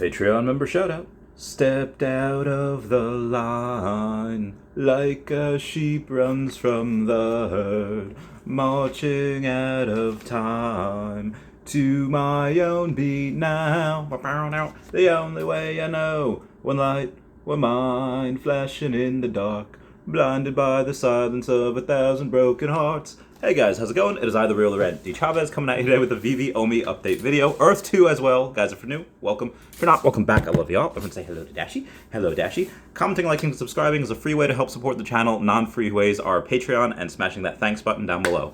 Patreon member shout out. Stepped out of the line like a sheep runs from the herd, marching out of time to my own beat now. The only way I know, one light, one mind, flashing in the dark, blinded by the silence of 1,000 broken hearts. Hey guys, how's it going? It is I, the real Wendy Chavez, coming at you today with a Veve Omi update video. Earth 2 as well. Guys, if you're new, welcome. If you're not, welcome back. I love y'all. Everyone say hello to Dashi. Hello, Dashi. Commenting, liking, and subscribing is a free way to help support the channel. Non-free ways are Patreon and smashing that thanks button down below.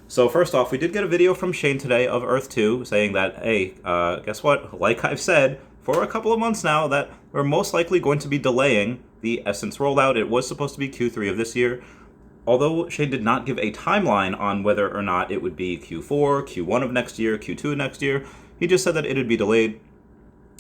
So first off, we did get a video from Shane today of Earth 2 saying that, hey, guess what? Like I've said for a couple of months now, that we're most likely going to be delaying the Essence rollout. It was supposed to be Q3 of this year. Although Shane did not give a timeline on whether or not it would be Q4, Q1 of next year, Q2 of next year, he just said that it would be delayed.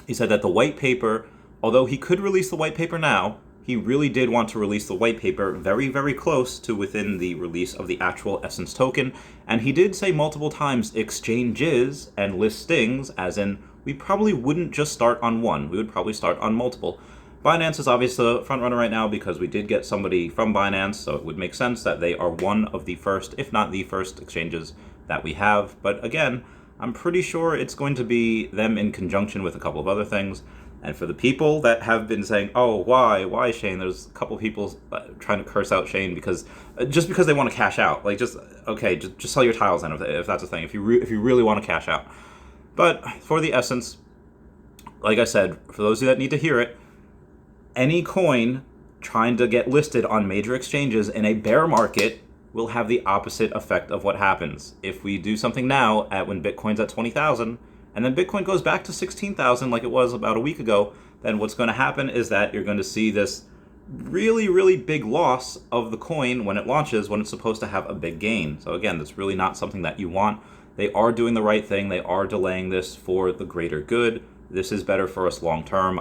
He said that the white paper, although he could release the white paper now, he really did want to release the white paper very, very close to within the release of the actual Essence token. And he did say multiple times exchanges and listings, as in we probably wouldn't just start on one, we would probably start on multiple. Binance is obviously the front runner right now because we did get somebody from Binance, so it would make sense that they are one of the first, if not the first, exchanges that we have. But again, I'm pretty sure it's going to be them in conjunction with a couple of other things. And for the people that have been saying, oh, why Shane? There's a couple of people trying to curse out Shane because just because they want to cash out. Like, just sell your tiles then if that's a thing, if you really want to cash out. But for the Essence, like I said, for those of you that need to hear it, any coin trying to get listed on major exchanges in a bear market will have the opposite effect of what happens. If we do something now when Bitcoin's at 20,000 and then Bitcoin goes back to 16,000 like it was about a week ago, then what's going to happen is that you're going to see this really, really big loss of the coin when it launches, when it's supposed to have a big gain. So again, that's really not something that you want. They are doing the right thing. They are delaying this for the greater good. This is better for us long term.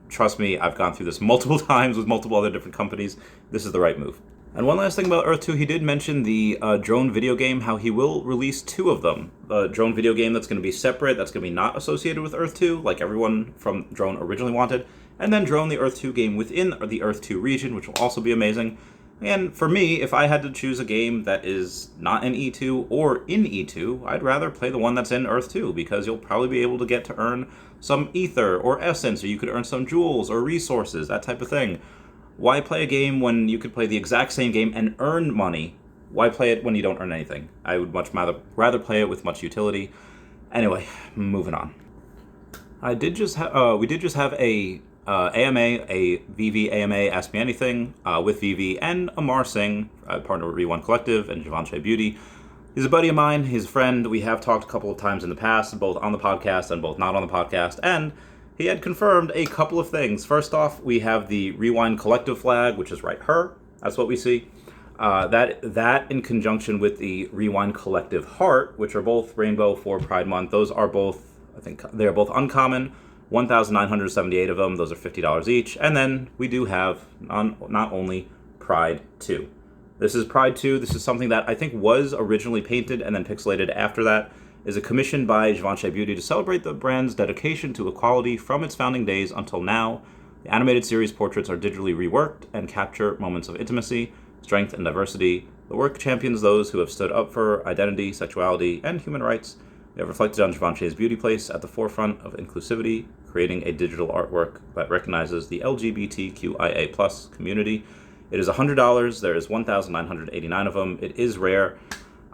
Trust me, I've gone through this multiple times with multiple other different companies. This is the right move. And one last thing about Earth 2, he did mention the drone video game, how he will release 2 of them. A drone video game that's going to be separate, that's going to be not associated with Earth 2, like everyone from Drone originally wanted. And then Drone, the Earth 2 game within the Earth 2 region, which will also be amazing. And for me, if I had to choose a game that is not in E2 or in E2, I'd rather play the one that's in Earth 2, because you'll probably be able to get to earn some ether or essence, or you could earn some jewels or resources, that type of thing. Why play a game when you could play the exact same game and earn money? Why play it when you don't earn anything? I would much rather play it with much utility. Anyway, moving on. We did just have a Veve AMA Ask Me Anything with Veve and Amar Singh, partner with Rewind Collective, and Javante Beauty. He's a buddy of mine, he's a friend. We have talked a couple of times in the past, both on the podcast and both not on the podcast, and he had confirmed a couple of things. First off, we have the Rewind Collective flag, which is right here. That's what we see. That in conjunction with the Rewind Collective heart, which are both rainbow for Pride Month. Those are both, I think, they are both uncommon. 1,978 of them. Those are $50 each. And then we do have not only Pride 2. This is Pride 2. This is something that I think was originally painted and then pixelated after that. Is a commission by Javante Beauty to celebrate the brand's dedication to equality from its founding days until now. The animated series portraits are digitally reworked and capture moments of intimacy, strength, and diversity. The work champions those who have stood up for identity, sexuality, and human rights. They have reflected on Javante's beauty place at the forefront of inclusivity, creating a digital artwork that recognizes the LGBTQIA+ community. It is $100. There is 1,989 of them. It is rare.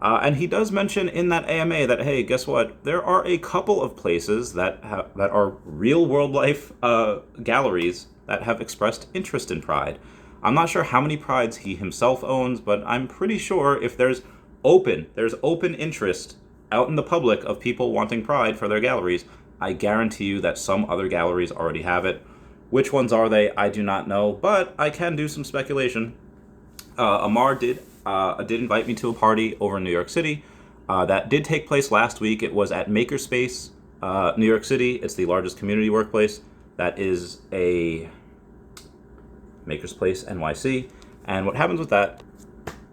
And he does mention in that AMA that, hey, guess what? There are a couple of places that are real world life galleries that have expressed interest in Pride. I'm not sure how many Prides he himself owns, but I'm pretty sure if there's open interest out in the public of people wanting Pride for their galleries, I guarantee you that some other galleries already have it. Which ones are they? I do not know, but I can do some speculation. Amar did invite me to a party over in New York City. That did take place last week. It was at Makerspace, New York City. It's the largest community workplace. That is a Makerspace NYC. And what happens with that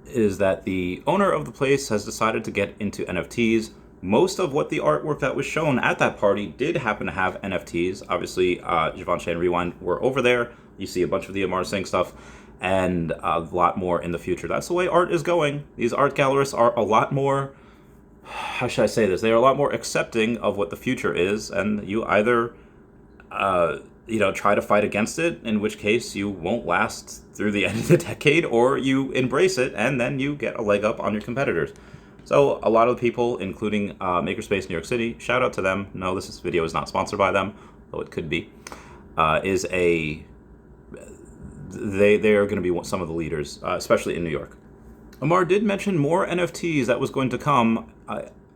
is that the owner of the place has decided to get into NFTs most of what the artwork that was shown at that party did happen to have NFTs. Obviously, Givenchy and Rewind were over there. You see a bunch of the Amar Singh stuff, and a lot more in the future. That's the way art is going. These art gallerists are a lot more, how should I say this? They are a lot more accepting of what the future is, and you either, try to fight against it, in which case you won't last through the end of the decade, or you embrace it, and then you get a leg up on your competitors. So a lot of the people, including Makerspace New York City, shout out to them. No, this video is not sponsored by them, though it could be. They are going to be some of the leaders, especially in New York. Amar did mention more NFTs that was going to come.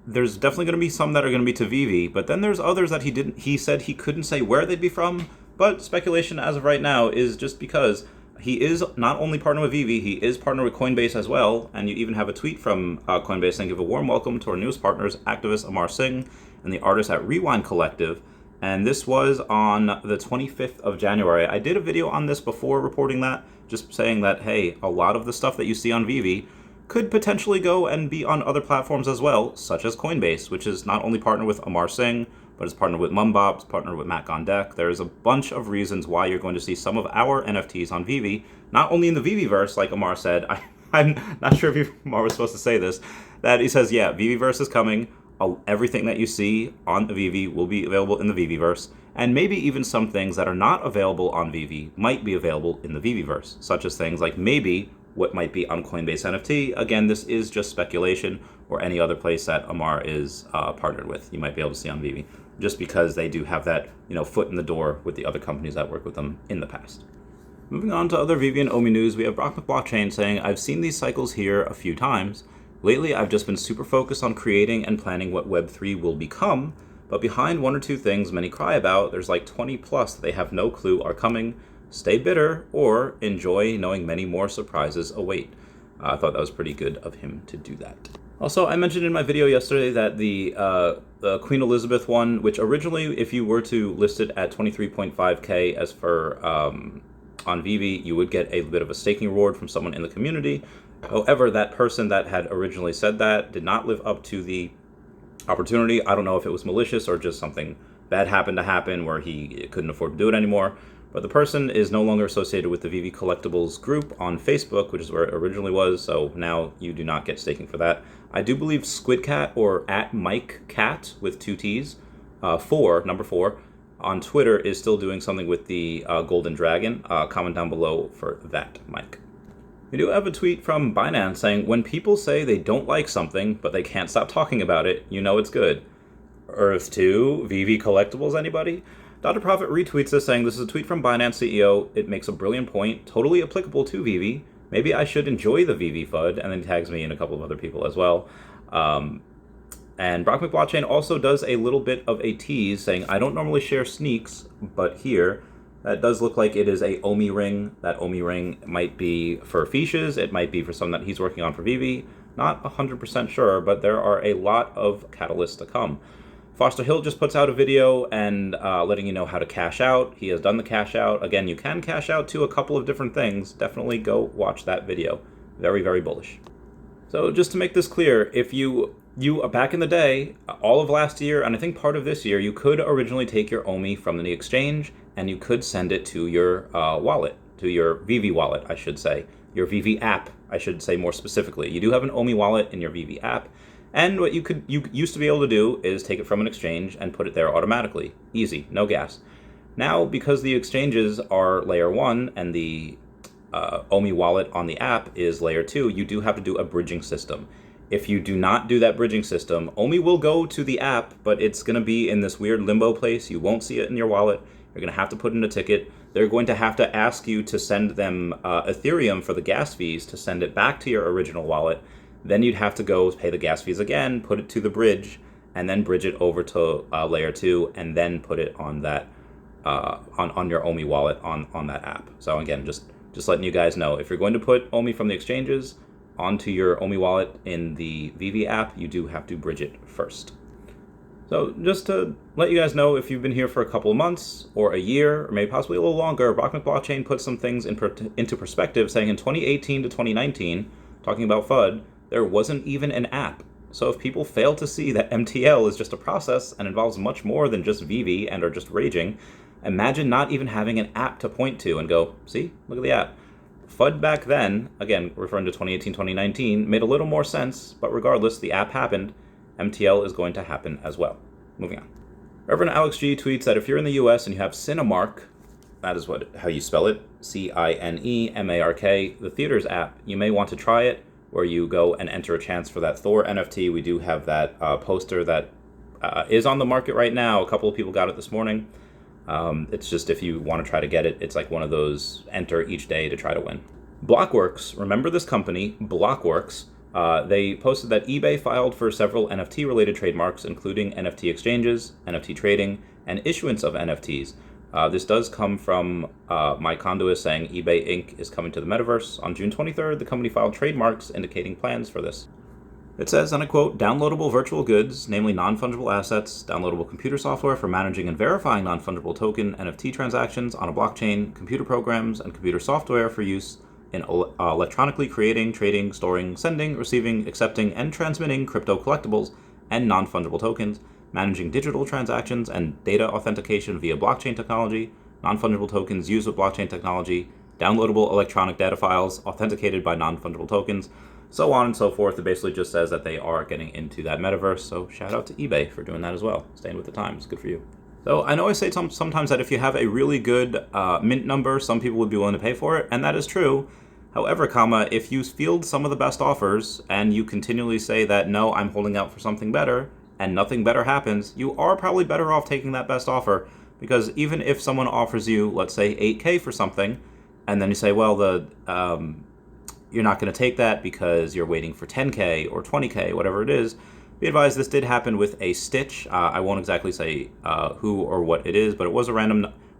There's definitely going to be some that are going to be to Veve, but then there's others that he said he couldn't say where they'd be from, but speculation as of right now is just because he is not only partnered with Veve, he is partnered with Coinbase as well, and you even have a tweet from Coinbase saying, "Give a warm welcome to our newest partners, activist Amar Singh and the artists at Rewind Collective." And this was on the 25th of January. I did a video on this before reporting that, just saying that, hey, a lot of the stuff that you see on Veve could potentially go and be on other platforms as well, such as Coinbase, which is not only partnered with Amar Singh, but it's partnered with Mumbob, it's partnered with Mac on Deck. There's a bunch of reasons why you're going to see some of our NFTs on Veve, not only in the Veveverse, like Amar said. I'm not sure if Amar was supposed to say this, that he says, yeah, Veveverse is coming. Everything that you see on Veve will be available in the Veveverse, and maybe even some things that are not available on Veve might be available in the Veveverse, such as things like maybe what might be on Coinbase NFT. Again, this is just speculation, or any other place that Amar is partnered with. You might be able to see on Veve, just because they do have that foot in the door with the other companies that work with them in the past. Moving on to other Veve and Omi news, we have Brockman Blockchain saying, "I've seen these cycles here a few times. Lately, I've just been super focused on creating and planning what Web3 will become, but behind one or two things many cry about, there's like 20 plus that they have no clue are coming. Stay bitter or enjoy knowing many more surprises await." I thought that was pretty good of him to do that. Also, I mentioned in my video yesterday that the Queen Elizabeth one, which originally, if you were to list it at 23.5K as for on Veve, you would get a bit of a staking reward from someone in the community. However, that person that had originally said that did not live up to the opportunity. I don't know if it was malicious or just something bad happened to happen where he couldn't afford to do it anymore. But the person is no longer associated with the Veve Collectibles group on Facebook, which is where it originally was, so now you do not get staking for that. I do believe SquidCat, or @MikeCat with 2 T's, number 4, on Twitter is still doing something with the Golden Dragon. Comment down below for that, Mike. We do have a tweet from Binance saying, "When people say they don't like something, but they can't stop talking about it, you know it's good." Earth 2, Veve Collectibles, anybody? Dr. Profit retweets this saying, "This is a tweet from Binance CEO. It makes a brilliant point, totally applicable to Veve. Maybe I should enjoy the Veve FUD," and then tags me and a couple of other people as well. And Brockman Blockchain also does a little bit of a tease saying, "I don't normally share sneaks, but here, that does look like it is a Omi ring. That Omi ring might be for Fishes. It might be for something that he's working on for Veve. Not 100% sure, but there are a lot of catalysts to come." Foster Hill just puts out a video and letting you know how to cash out. He has done the cash out. Again, you can cash out to a couple of different things. Definitely go watch that video. Very, very bullish. So just to make this clear, if you back in the day, all of last year, and I think part of this year, you could originally take your Omi from the exchange and you could send it to your wallet, to your Veve wallet, I should say. Your Veve app, I should say more specifically. You do have an Omi wallet in your Veve app. And what you used to be able to do is take it from an exchange and put it there automatically. Easy, no gas. Now, because the exchanges are layer 1 and the Omi wallet on the app is layer 2, you do have to do a bridging system. If you do not do that bridging system, Omi will go to the app, but it's going to be in this weird limbo place. You won't see it in your wallet. You're going to have to put in a ticket. They're going to have to ask you to send them Ethereum for the gas fees to send it back to your original wallet. Then you'd have to go pay the gas fees again, put it to the bridge, and then bridge it over to layer 2, and then put it on that on your Omi wallet on that app. So again, just letting you guys know, if you're going to put Omi from the exchanges onto your Omi wallet in the Veve app, you do have to bridge it first. So just to let you guys know, if you've been here for a couple of months or a year, or maybe possibly a little longer, Brockman Blockchain put some things into perspective, saying in 2018 to 2019, talking about FUD, there wasn't even an app. So if people fail to see that MTL is just a process and involves much more than just Veve and are just raging, imagine not even having an app to point to and go, see, look at the app. FUD back then, again, referring to 2018, 2019, made a little more sense, but regardless, the app happened. MTL is going to happen as well. Moving on. Reverend Alex G tweets that if you're in the US and you have Cinemark, that is how you spell it, Cinemark, the theaters app, you may want to try it, where you go and enter a chance for that Thor NFT. We do have that poster that is on the market right now. A couple of people got it this morning. It's just if you want to try to get it, it's like one of those enter each day to try to win. Blockworks, remember this company, Blockworks, they posted that eBay filed for several NFT-related trademarks, including NFT exchanges, NFT trading, and issuance of NFTs. This does come from my conduit saying eBay Inc. is coming to the Metaverse. On June 23rd, the company filed trademarks indicating plans for this. It says, and I quote, downloadable virtual goods, namely non-fungible assets, downloadable computer software for managing and verifying non-fungible token NFT transactions on a blockchain, computer programs, and computer software for use in electronically creating, trading, storing, sending, receiving, accepting, and transmitting crypto collectibles and non-fungible tokens, managing digital transactions and data authentication via blockchain technology, non-fungible tokens used with blockchain technology, downloadable electronic data files authenticated by non-fungible tokens, so on and so forth. It basically just says that they are getting into that metaverse, so shout out to eBay for doing that as well. Staying with the times, good for you. So I know I say sometimes that if you have a really good mint number, some people would be willing to pay for it, and that is true. However, if you field some of the best offers and you continually say that, no, I'm holding out for something better, and nothing better happens, you are probably better off taking that best offer, because even if someone offers you, let's say, 8K for something, and then you say, well, you're not going to take that because you're waiting for 10K or 20K, whatever it is, be advised this did happen with a Stitch. I won't exactly say who or what it is, but it was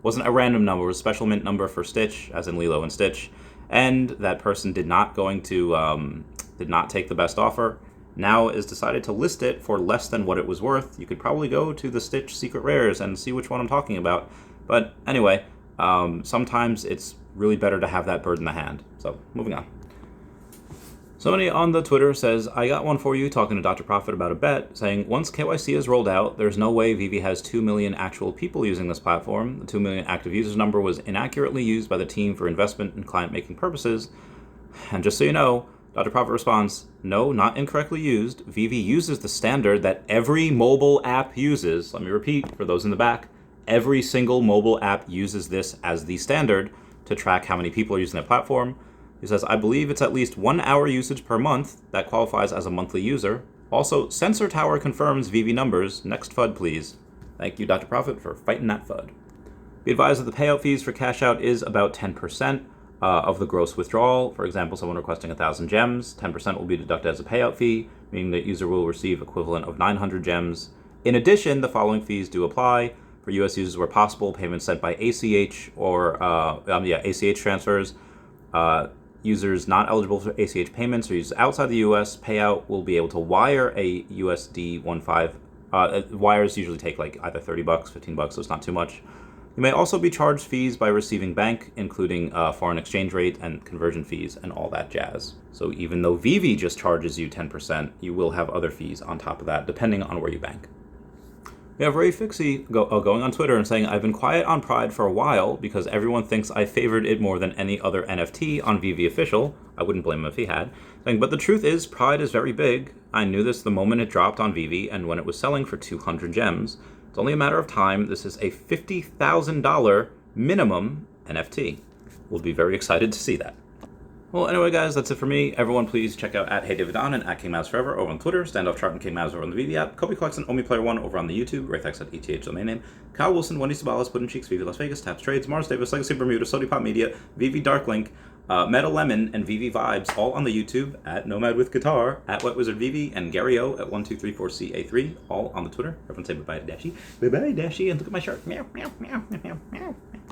wasn't a random number, it was a special mint number for Stitch, as in Lilo and Stitch, and that person did not take the best offer. Now is decided to list it for less than what it was worth. You could probably go to the Stitch Secret Rares and see which one I'm talking about. But anyway, sometimes it's really better to have that bird in the hand. So moving on. Somebody on the Twitter says, I got one for you, talking to Dr. Profit about a bet, saying, once KYC is rolled out, there's no way Veve has 2 million actual people using this platform. The 2 million active users number was inaccurately used by the team for investment and client-making purposes. And just so you know, Dr. Profit responds, no, not incorrectly used. Veve uses the standard that every mobile app uses. Let me repeat for those in the back. Every single mobile app uses this as the standard to track how many people are using the platform. He says, I believe it's at least 1 hour usage per month that qualifies as a monthly user. Also, Sensor Tower confirms Veve numbers. Next FUD, please. Thank you, Dr. Profit, for fighting that FUD. Be advised that the payout fees for cash out is about 10% of the gross withdrawal. For example, someone requesting 1,000 gems, 10% will be deducted as a payout fee, meaning that user will receive equivalent of 900 gems. In addition, the following fees do apply. For US users where possible, payments sent by ACH or ACH transfers. Users not eligible for ACH payments or users outside the US, payout will be able to wire a USD 1.5. Wires usually take like either $30, $15, so it's not too much. You may also be charged fees by receiving bank, including foreign exchange rate and conversion fees and all that jazz. So even though Veve just charges you 10%, you will have other fees on top of that, depending on where you bank. We have Ray Fixie going on Twitter and saying, I've been quiet on Pride for a while because everyone thinks I favored it more than any other NFT on Veve Official. I wouldn't blame him if he had. Saying, but the truth is, Pride is very big. I knew this the moment it dropped on Veve and when it was selling for 200 gems. It's only a matter of time. This is a $50,000 minimum NFT. We'll be very excited to see that. Well, anyway, guys, that's it for me. Everyone, please check out at HeyDavidOn and at KingMavsForever over on Twitter, Standoff Chart and King Mavs over on the Veve app, Kobe Clarkson, OmiPlayer1 over on the YouTube, Raythex at ETH domain name, Kyle Willson, Wendy Stibalis, Puddin' Cheeks, Veve Las Vegas, Taps Trades, Mars Davis, Legacy Bermuda, Sodipop Media, Veve Darklink, Meta Lemon, and Veve Vibes, all on the YouTube, at Nomad with Guitar, at Wet Wizard Veve, and Gary O at 1234CA3, all on the Twitter. Everyone say bye-bye to Dashi. Bye-bye, Dashi, and look at my shirt. Meow, meow, meow, meow, meow.